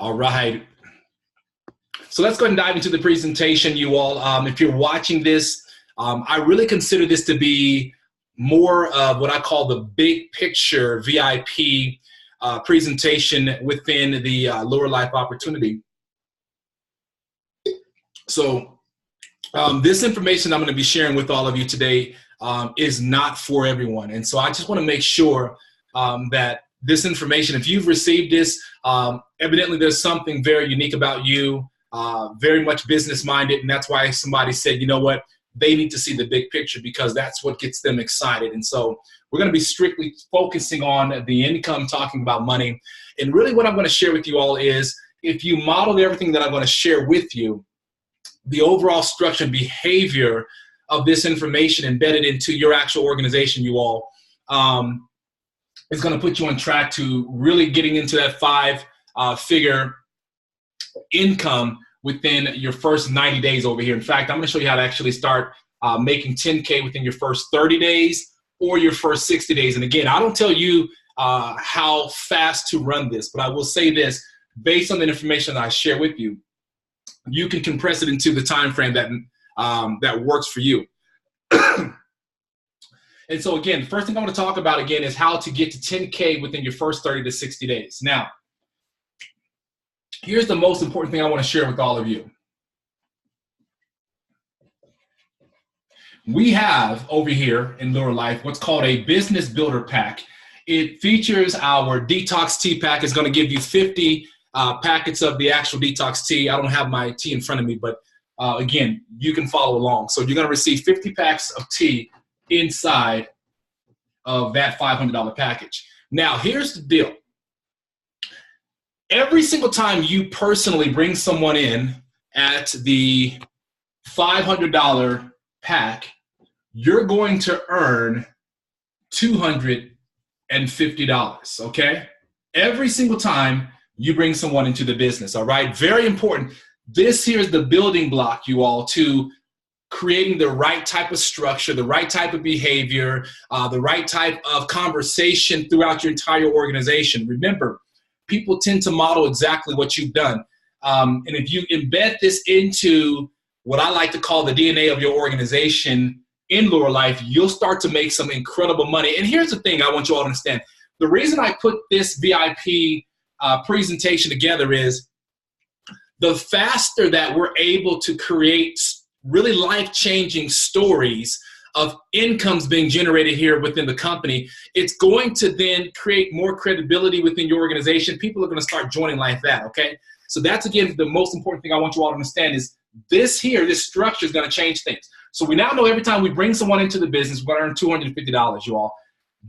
All right. So let's go ahead and dive into the presentation, you all. If you're watching this, I really consider this to be more of what I call the big picture VIP presentation within the Lure Life opportunity. So this information I'm going to be sharing with all of you today is not for everyone. And so I just want to make sure that this information, if you've received this, evidently there's something very unique about you, very much business minded. And that's why somebody said, you know what, they need to see the big picture because that's what gets them excited. And so we're going to be strictly focusing on the income, talking about money. And really what I'm going to share with you all is if you modeled everything that I'm going to share with you, the overall structure and behavior of this information embedded into your actual organization, you all, is going to put you on track to really getting into that five-figure income within your first 90 days over here. In fact, I'm going to show you how to actually start making 10K within your first 30 days or your first 60 days. And again, I don't tell you how fast to run this, but I will say this, based on the information that I share with you, you can compress it into the time frame that that works for you. And so again, the first thing I want to talk about again is how to get to 10K within your first 30 to 60 days. Now, here's the most important thing I want to share with all of you. We have over here in Lure Life what's called a Business Builder Pack. It features our Detox Tea Pack. It's going to give you 50 packets of the actual detox tea. I don't have my tea in front of me, but again, you can follow along. So you're going to receive 50 packs of tea inside of that $500 package. Now, here's the deal. Every single time you personally bring someone in at the $500 pack, you're going to earn $250, okay? Every single time you bring someone into the business, all right? Very important. This here is the building block, you all, to creating the right type of structure, the right type of behavior, the right type of conversation throughout your entire organization. Remember, people tend to model exactly what you've done. And if you embed this into what I like to call the DNA of your organization in Lure Life, you'll start to make some incredible money. And here's the thing I want you all to understand. The reason I put this VIP presentation together is the faster that we're able to create really life-changing stories of incomes being generated here within the company, it's going to then create more credibility within your organization. People are going to start joining like that, okay? So that's, again, the most important thing I want you all to understand is this here, this structure is going to change things. So we now know every time we bring someone into the business, we're going to earn $250, you all.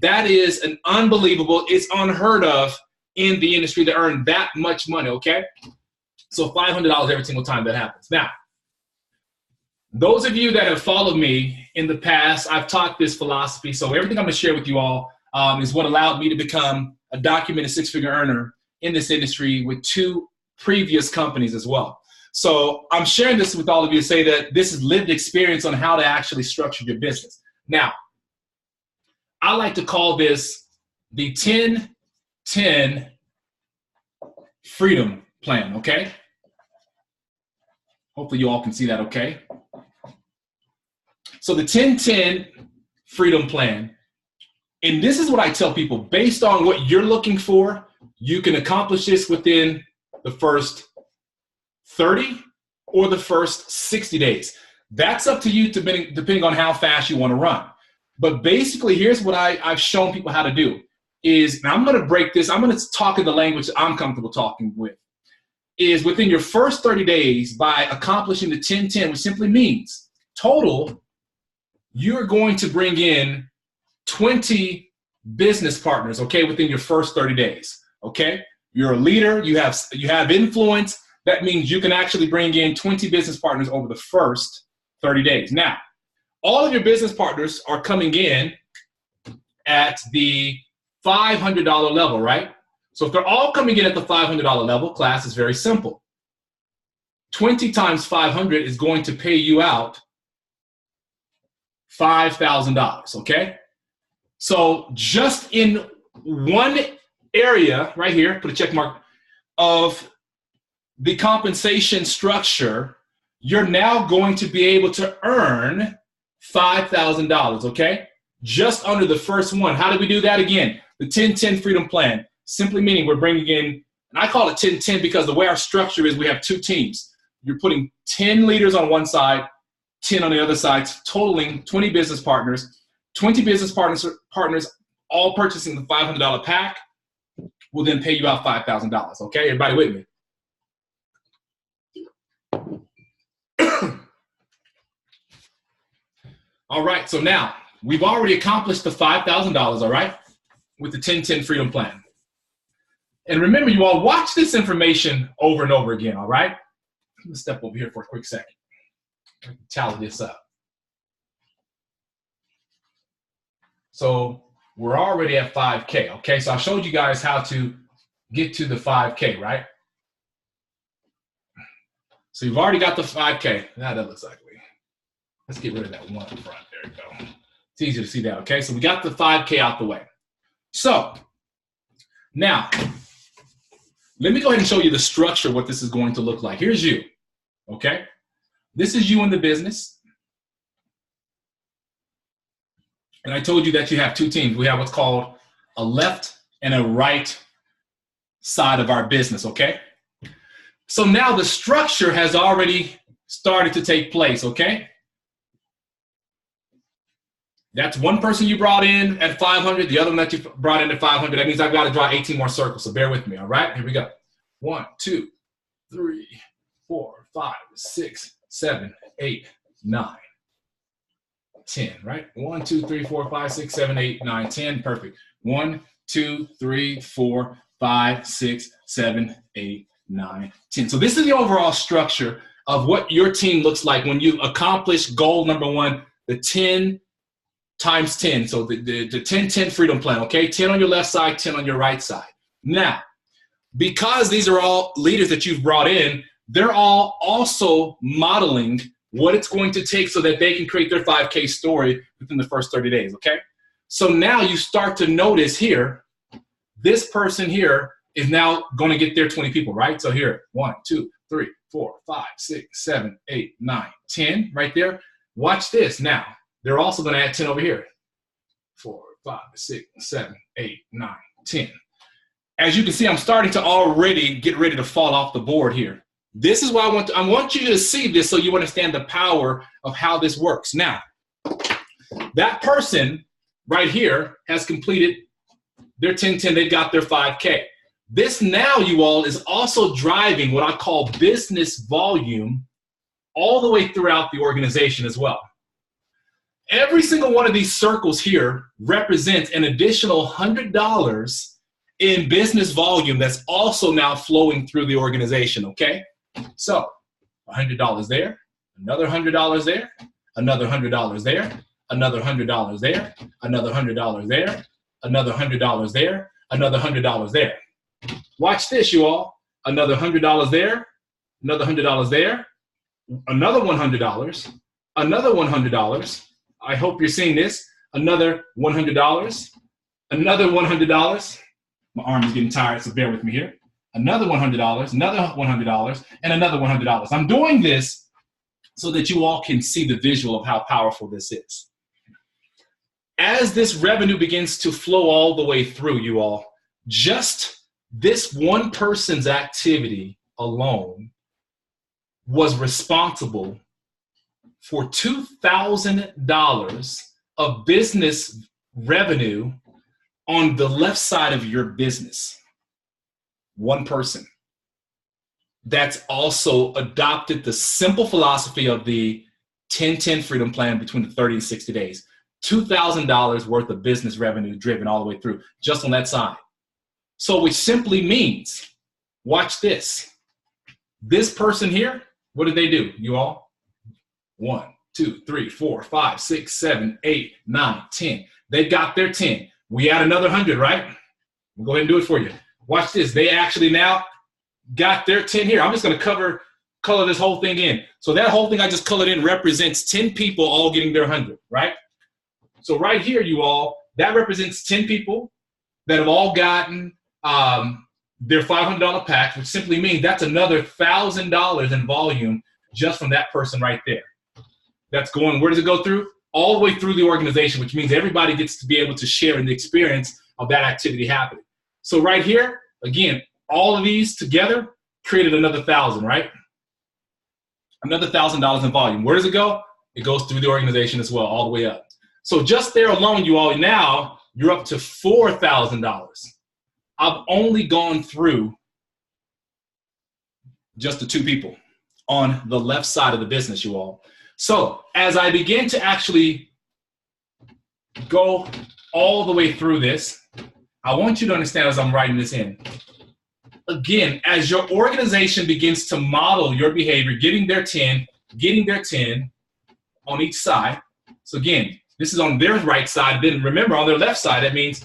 That is an unbelievable, it's unheard of in the industry to earn that much money, okay? So $500 every single time that happens. Now, those of you that have followed me in the past, I've taught this philosophy. So everything I'm going to share with you all is what allowed me to become a documented six-figure earner in this industry with 2 previous companies as well. So I'm sharing this with all of you to say that this is lived experience on how to actually structure your business. Now, I like to call this the 10-10 freedom plan, okay? Hopefully you all can see that, okay? So the 10-10 freedom plan, and this is what I tell people, based on what you're looking for, you can accomplish this within the first 30 or the first 60 days. That's up to you depending on how fast you want to run. But basically, here's what I've shown people how to do is, and I'm going to break this, I'm going to talk in the language I'm comfortable talking with, is within your first 30 days by accomplishing the 10-10, which simply means total, you're going to bring in 20 business partners, okay, within your first 30 days, okay? You're a leader, you have influence. That means you can actually bring in 20 business partners over the first 30 days. Now, all of your business partners are coming in at the $500 level, right? So if they're all coming in at the $500 level, class is very simple. 20 times 500 is going to pay you out $5,000, okay? So just in one area right here, put a check mark, of the compensation structure, you're now going to be able to earn $5,000, okay? Just under the first one. How do we do that again? The 10-10 Freedom Plan. Simply meaning we're bringing in, and I call it 10-10 because the way our structure is, we have two teams. You're putting 10 leaders on one side, 10 on the other side, totaling 20 business partners. 20 business partners all purchasing the $500 pack will then pay you out $5,000, okay? Everybody with me? All right, so now we've already accomplished the $5,000, all right, with the 10-10 Freedom Plan. And remember, you all, watch this information over and over again, all right? Let's step over here for a quick second. Tally this up. So we're already at 5K, okay? So I showed you guys how to get to the 5K, right? So you've already got the 5K. Now that looks ugly. Let's get rid of that one up front. There you go. It's easier to see that, okay? So we got the 5K out the way. So now, let me go ahead and show you the structure of what this is going to look like. Here's you, okay? This is you in the business. And I told you that you have two teams. We have what's called a left and a right side of our business, okay? So now the structure has already started to take place, okay? That's one person you brought in at 500, the other one that you brought in at 500. That means I've got to draw 18 more circles, so bear with me, all right? Here we go. 1, 2, 3, 4, 5, 6, 7, 8, 9, 10, right? 1, 2, 3, 4, 5, 6, 7, 8, 9, 10. Perfect. 1, 2, 3, 4, 5, 6, 7, 8, 9, 10. So this is the overall structure of what your team looks like when you accomplish goal number one, the 10 times 10. So the 10-10 Freedom Plan, okay? 10 on your left side, 10 on your right side. Now, because these are all leaders that you've brought in, they're all also modeling what it's going to take so that they can create their 5K story within the first 30 days, okay? So now you start to notice here, this person here is now going to get their 20 people, right? So here, 1, 2, 3, 4, 5, 6, 7, 8, 9, 10 right there. Watch this now. They're also going to add 10 over here. 4, 5, 6, 7, 8, 9, 10. As you can see, I'm starting to already get ready to fall off the board here. This is why I want you to see this so you understand the power of how this works. Now, that person right here has completed their 10-10. They've got their 5K. This now, you all, is also driving what I call business volume all the way throughout the organization as well. Every single one of these circles here represents an additional $100 in business volume that's also now flowing through the organization, okay? So $100 there, another $100 there, another $100 there, another $100 there, another $100 there, another $100 there, another $100 there. Watch this, you all. Another $100 there, another $100 there, another $100, another $100. I hope you're seeing this. Another $100, another $100. My arm is getting tired, so bear with me here. Another $100, another $100, and another $100. I'm doing this so that you all can see the visual of how powerful this is. As this revenue begins to flow all the way through, you all, just this one person's activity alone was responsible for $2,000 of business revenue on the left side of your business. One person that's also adopted the simple philosophy of the 10-10 Freedom Plan between the 30 and 60 days. $2,000 worth of business revenue driven all the way through, just on that side. So which simply means, watch this. This person here, what did they do, you all? 1, 2, 3, 4, 5, 6, 7, 8, 9, 10. They got their 10. We add another 100, right? We'll go ahead and do it for you. Watch this. They actually now got their 10 here. I'm just going to color this whole thing in. So that whole thing I just colored in represents 10 people all getting their 100, right? So right here, you all, that represents 10 people that have all gotten their $500 pack, which simply means that's another $1,000 in volume just from that person right there. That's going, where does it go through? All the way through the organization, which means everybody gets to be able to share in the experience of that activity happening. So right here, again, all of these together created another 1,000, right? Another $1,000 in volume. Where does it go? It goes through the organization as well, all the way up. So just there alone, you all, now you're up to $4,000. I've only gone through just the 2 people on the left side of the business, you all. So as I begin to actually go all the way through this, I want you to understand as I'm writing this in. Again, as your organization begins to model your behavior, getting their 10 on each side. So again, this is on their right side. Then remember, on their left side, that means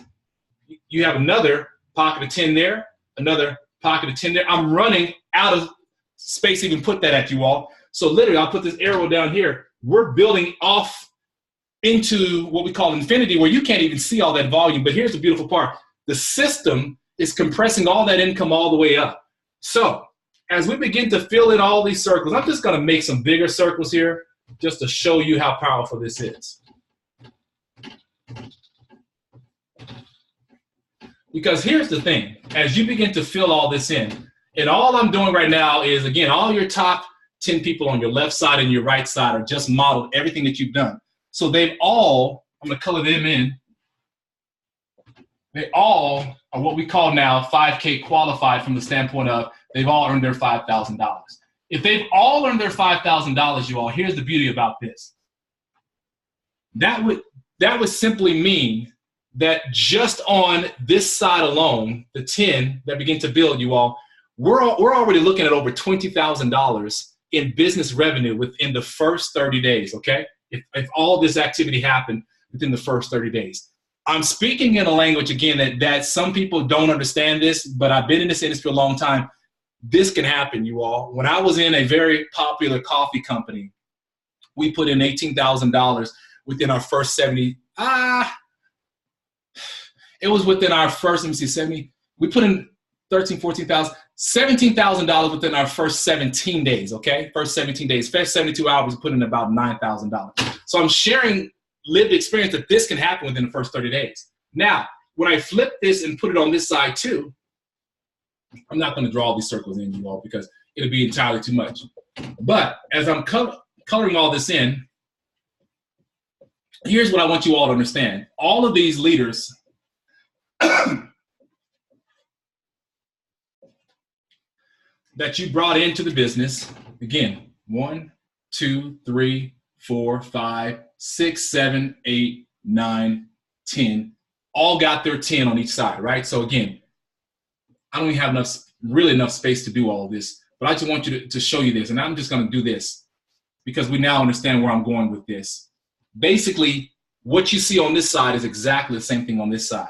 you have another pocket of 10 there, another pocket of 10 there. I'm running out of space to even put that at you all. So literally, I'll put this arrow down here. We're building off into what we call infinity, where you can't even see all that volume. But here's the beautiful part. The system is compressing all that income all the way up. So as we begin to fill in all these circles, I'm just going to make some bigger circles here just to show you how powerful this is. Because here's the thing. As you begin to fill all this in, and all I'm doing right now is, again, all your top 10 people on your left side and your right side are just modeled everything that you've done. So they've all, I'm going to color them in. They all are what we call now 5K qualified from the standpoint of they've all earned their $5,000. If they've all earned their $5,000, you all, here's the beauty about this. That would simply mean that just on this side alone, the 10 that begin to build, you all, we're already looking at over $20,000 in business revenue within the first 30 days, okay? If all this activity happened within the first 30 days. I'm speaking in a language, again, that some people don't understand this, but I've been in this industry a long time. This can happen, you all. When I was in a very popular coffee company, we put in $18,000 within our first 70. It was within our first, let me see, 70. We put in 13, 14,000, $17,000 within our first 17 days, okay? First 17 days. First 72 hours, we put in about $9,000. So I'm sharing lived experience that this can happen within the first 30 days. Now, when I flip this and put it on this side too, I'm not going to draw all these circles in, you all, because it'll be entirely too much. But as I'm coloring all this in, here's what I want you all to understand. All of these leaders that you brought into the business, again, 1, 2, 3, 4, 5, 6, 7, 8, 9, 10, all got their 10 on each side, right? So again, I don't even have really enough space to do all of this, but I just want you to show you this, and I'm just going to do this because we now understand where I'm going with this. Basically, what you see on this side is exactly the same thing on this side.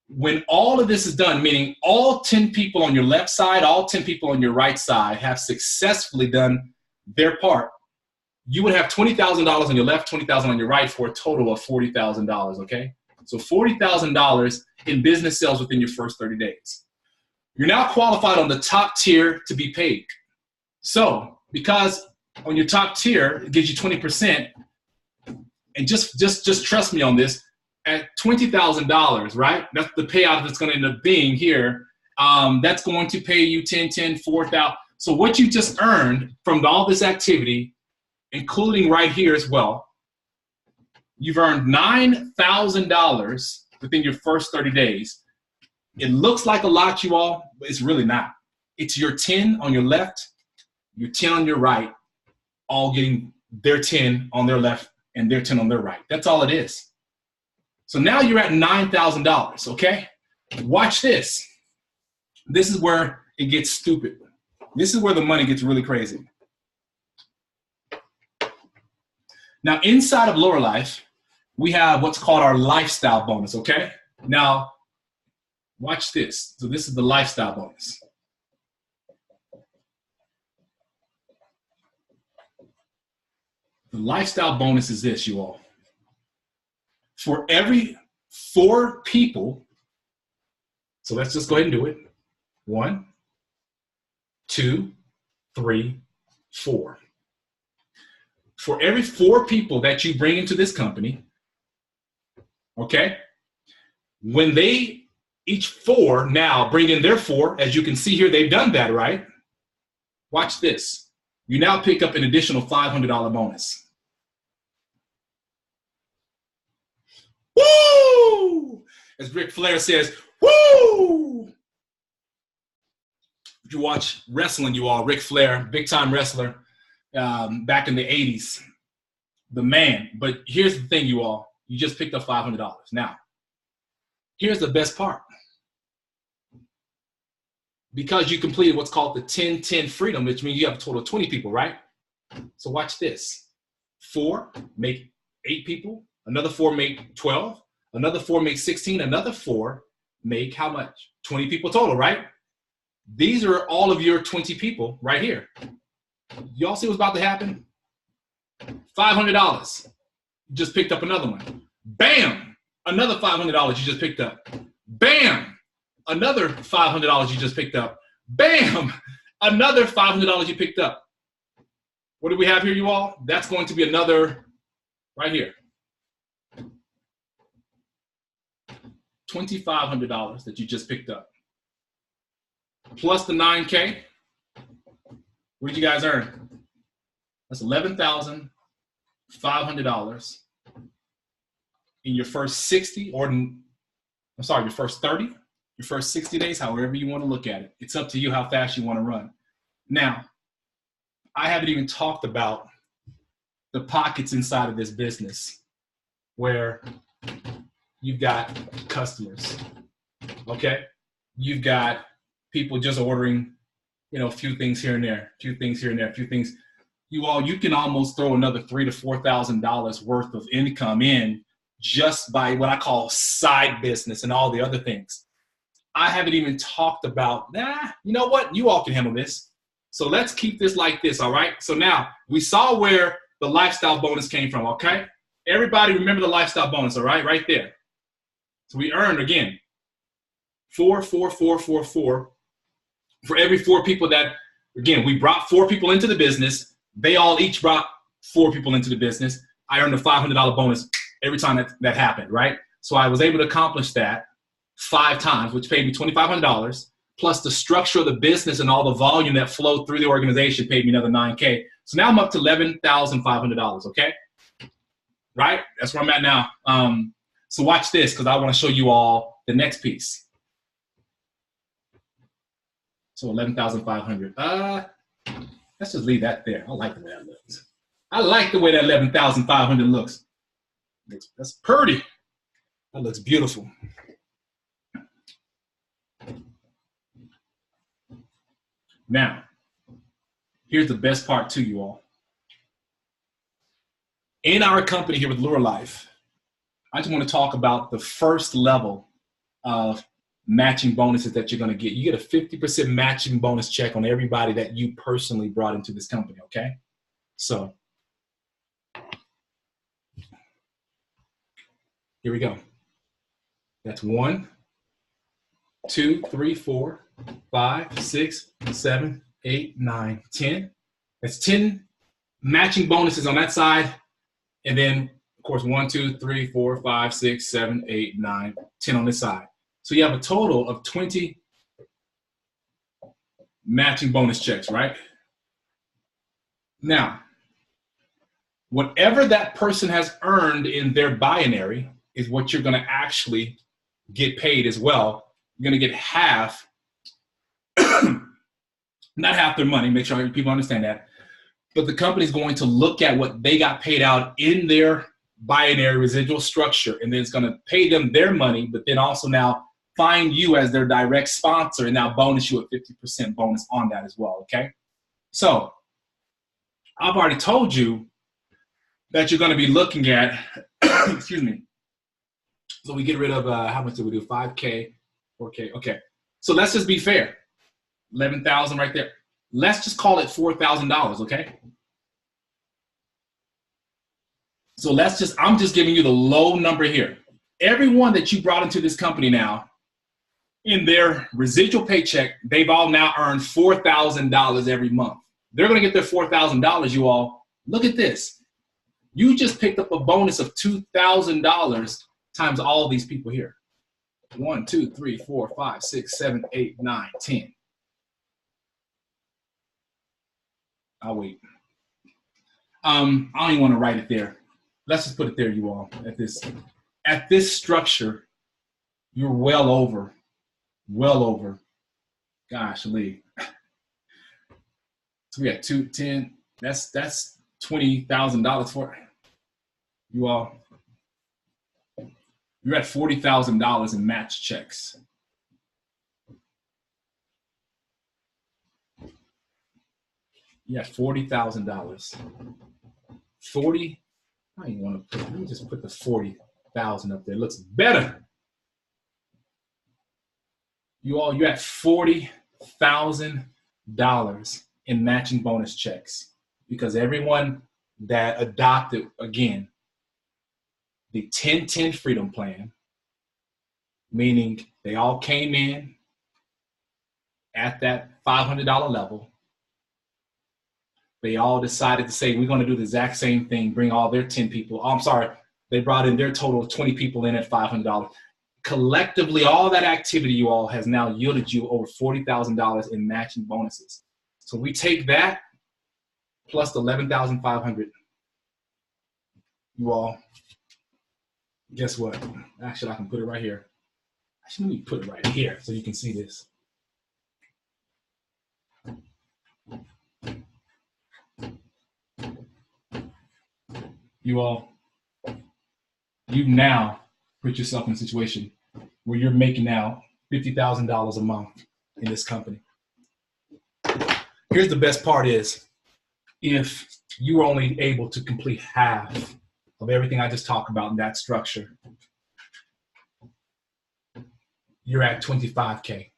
When all of this is done, meaning all 10 people on your left side, all 10 people on your right side have successfully done their part, you would have $20,000 on your left, $20,000 on your right for a total of $40,000, okay? So $40,000 in business sales within your first 30 days. You're now qualified on the top tier to be paid. So because on your top tier, it gives you 20%, and just trust me on this, at $20,000, right? That's the payout that's going to end up being here. That's going to pay you 10, 4,000. So what you just earned from all this activity, including right here as well, you've earned $9,000 within your first 30 days. It looks like a lot, you all, but it's really not. It's your 10 on your left, your 10 on your right, all getting their 10 on their left and their 10 on their right. That's all it is. So now you're at $9,000, okay? Watch this. This is where it gets stupid. This is where the money gets really crazy. Now, inside of Lower Life, we have what's called our lifestyle bonus, okay? Now, watch this. So this is the lifestyle bonus. The lifestyle bonus is this, you all. For every 4 people, so let's just go ahead and do it. 1, 2, 3, 4. For every 4 people that you bring into this company, okay, when they, each 4 now bring in their 4, as you can see here, they've done that, right? Watch this. You now pick up an additional $500 bonus. Woo! As Ric Flair says, woo! If you watch wrestling, you all, Ric Flair, big time wrestler, back in the 80s, the man. But here's the thing, you all, you just picked up $500. Now, here's the best part. Because you completed what's called the 10-10 freedom, which means you have a total of 20 people, right? So watch this. 4 make 8 people. Another 4 make 12. Another 4 make 16. Another 4 make how much? 20 people total, right? These are all of your 20 people right here. Y'all see what's about to happen? $500. You just picked up another one. Bam! Another $500 you just picked up. Bam! Another $500 you just picked up. Bam! Another $500 you picked up. What do we have here, you all? That's going to be another, right here, $2,500 that you just picked up. Plus the 9K, what did you guys earn? That's $11,500 in your first 60, or I'm sorry, your first 30, your first 60 days, however you want to look at it. It's up to you how fast you want to run. Now, I haven't even talked about the pockets inside of this business where you've got customers, okay? You've got people just ordering, a few things here and there, a few things here and there, a few things. You can almost throw another $3,000 to $4,000 worth of income in just by what I call side business and all the other things. I haven't even talked about, you know what? You all can handle this. So let's keep this like this, all right? So now we saw where the lifestyle bonus came from, okay? Everybody remember the lifestyle bonus, all right? Right there. So we earned, again, 4, 4, 4, 4, 4. For every 4 people that, again, we brought 4 people into the business. They all each brought 4 people into the business. I earned a $500 bonus every time that happened, right? So I was able to accomplish that 5 times, which paid me $2,500, plus the structure of the business and all the volume that flowed through the organization paid me another 9K. So now I'm up to $11,500, okay? Right? That's where I'm at now. So watch this, because I want to show you all the next piece. So 11,500. Let's just leave that there. I like the way that looks. I like the way that 11,500 looks. That's pretty. That looks beautiful. Now, here's the best part to you all. In our company here with Lure Life, I just want to talk about the first level of matching bonuses that you're going to get. You get a 50% matching bonus check on everybody that you personally brought into this company, okay? So, here we go. That's 1, 2, 3, 4, 5, 6, 7, 8, 9, 10. That's 10 matching bonuses on that side. And then, of course, 1, 2, 3, 4, 5, 6, 7, 8, 9, 10 on this side. So you have a total of 20 matching bonus checks, right? Now, whatever that person has earned in their binary is what you're going to actually get paid as well. You're going to get half, not half their money, make sure people understand that, but the company's going to look at what they got paid out in their binary residual structure, and then it's going to pay them their money, but then also now find you as their direct sponsor and now bonus you a 50% bonus on that as well, okay? So I've already told you that you're going to be looking at, excuse me, so we get rid of, how much did we do, 5K, 4K, okay. So let's just be fair, 11,000 right there. Let's just call it $4,000, okay? So I'm just giving you the low number here. Everyone that you brought into this company now, in their residual paycheck, they've all now earned $4,000 every month. They're going to get their $4,000, you all. Look at this. You just picked up a bonus of $2,000 times all these people here. 1, 2, 3, 4, 5, 6, 7, 8, 9, 10. I'll wait. I don't even want to write it there. Let's just put it there, you all. At this structure, you're well over. Gosh, Lee. So we got 210. That's $20,000 for you all. You're at $40,000 in match checks. You got $40,000. 40. I don't even want to put. Let me just put the 40,000 up there. It looks better. You all, you're at $40,000 in matching bonus checks because everyone that adopted, again, the 10-10 Freedom Plan, meaning they all came in at that $500 level. They all decided to say, we're going to do the exact same thing, bring all their 10 people. Oh, I'm sorry. They brought in their total of 20 people in at $500. Collectively, all that activity you all has now yielded you over $40,000 in matching bonuses. So we take that plus the $11,500. You all, guess what? Actually, I can put it right here. Actually, let me put it right here so you can see this. You all, you've now put yourself in a situation where you're making now $50,000 a month in this company. Here's the best part is, if you were only able to complete half of everything I just talked about in that structure, you're at $25K.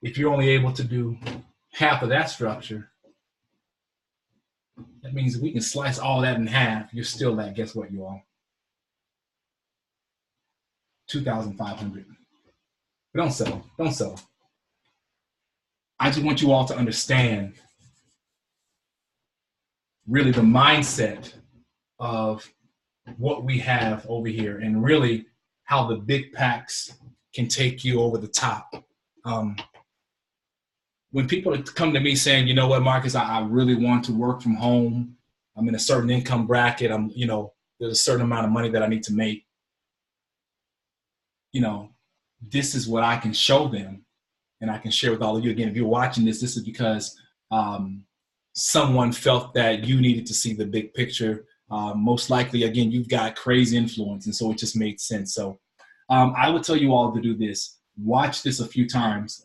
If you're only able to do half of that structure, that means we can slice all that in half. You're still at, guess what, you all? $2,500. But don't settle. Don't settle. I just want you all to understand really the mindset of what we have over here and really how the big packs can take you over the top. When people come to me saying, you know what, Marcus, I really want to work from home. I'm in a certain income bracket. There's a certain amount of money that I need to make. This is what I can show them and I can share with all of you. Again, if you're watching this is because someone felt that you needed to see the big picture. Most likely, again, you've got crazy influence, and so it just made sense. So I would tell you all to do this. Watch this a few times.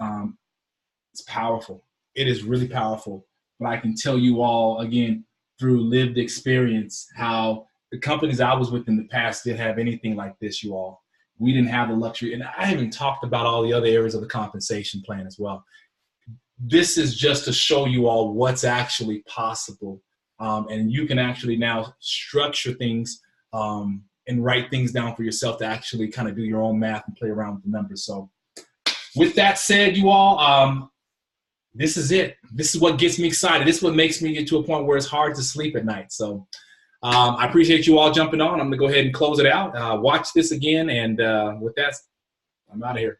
It's powerful. It is really powerful. But I can tell you all, again, through lived experience, how the companies I was with in the past didn't have anything like this, you all. We didn't have the luxury. And I haven't talked about all the other areas of the compensation plan as well. This is just to show you all what's actually possible. And you can actually now structure things and write things down for yourself to actually kind of do your own math and play around with the numbers. So with that said, you all, this is it. This is what gets me excited. This is what makes me get to a point where it's hard to sleep at night. So I appreciate you all jumping on. I'm going to go ahead and close it out. Watch this again. And with that, I'm out of here.